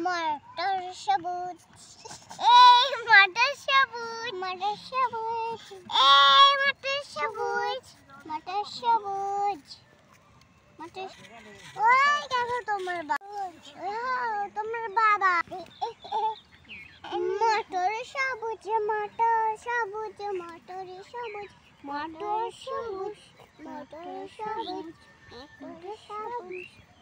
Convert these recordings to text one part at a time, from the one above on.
মটর সবুজ এই মটর সবুজ মটর সবুজ এই মটর সবুজ মটর সবুজ মটর ওই দেখো তোমার বাবা মটর সবুজ মটর সবুজ মটর সবুজ মটর সবুজ মটর সবুজ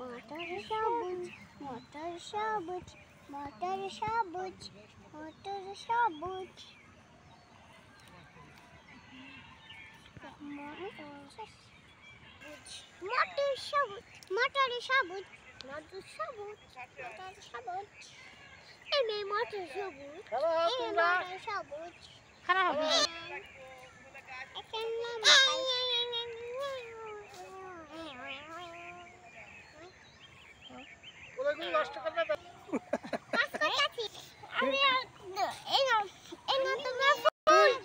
মটর সবুজ মটর সবুজ মটর সবুজ মটর সবুজ মটর সবুজ মটর সবুজ মটর সবুজ মটর সবুজ মটর সবুজ এই মটর সবুজ এই মটর সবুজ খারাপ হবে ওগুলো নষ্ট করবে না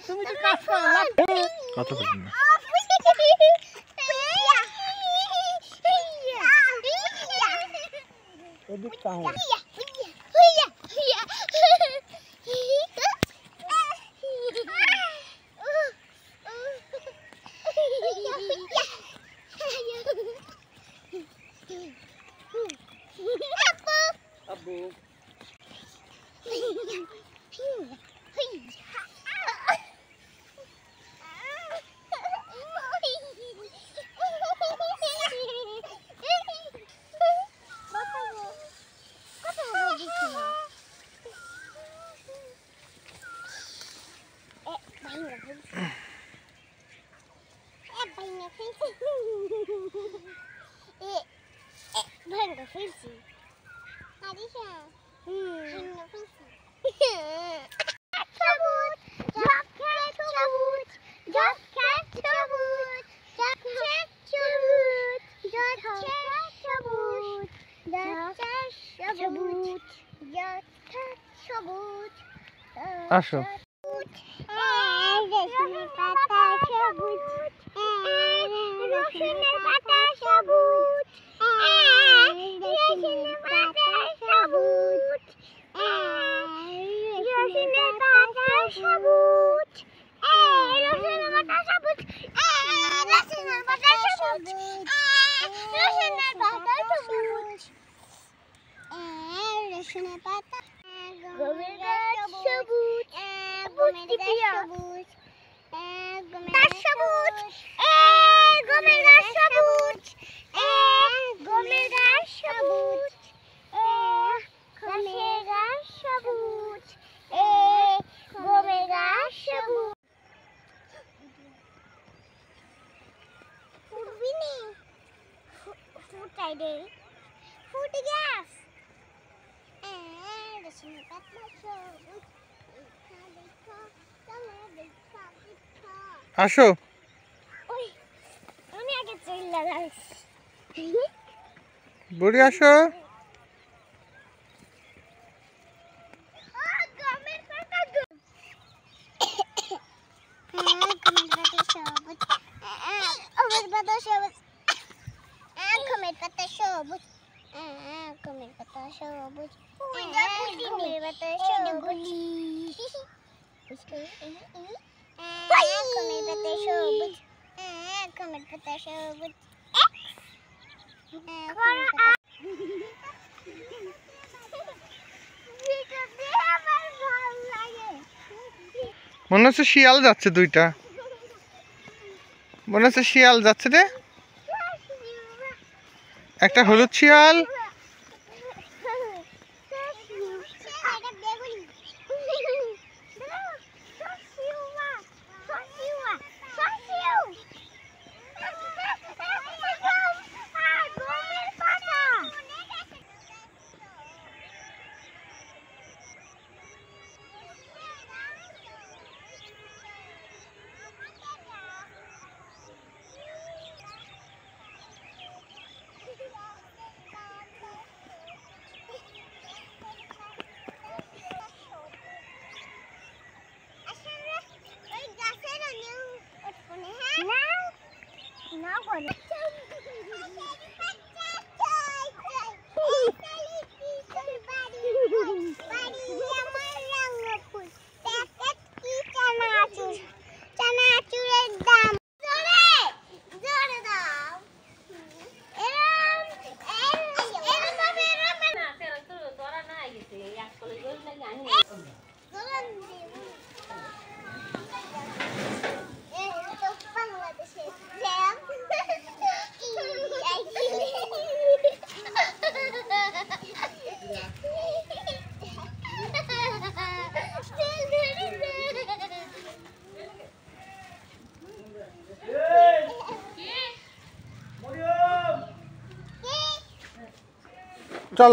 তুমি কি কাজ করো কত দিন এদিক কাও Abu. Arisha. আসো Food gas. আসো আমি আগে চলে যাচ্ছি বুড়ি আসো মনে হচ্ছে শিয়াল যাচ্ছে দুইটা মনে হচ্ছে শিয়াল যাচ্ছে রে একটা হলুদ শিয়াল চল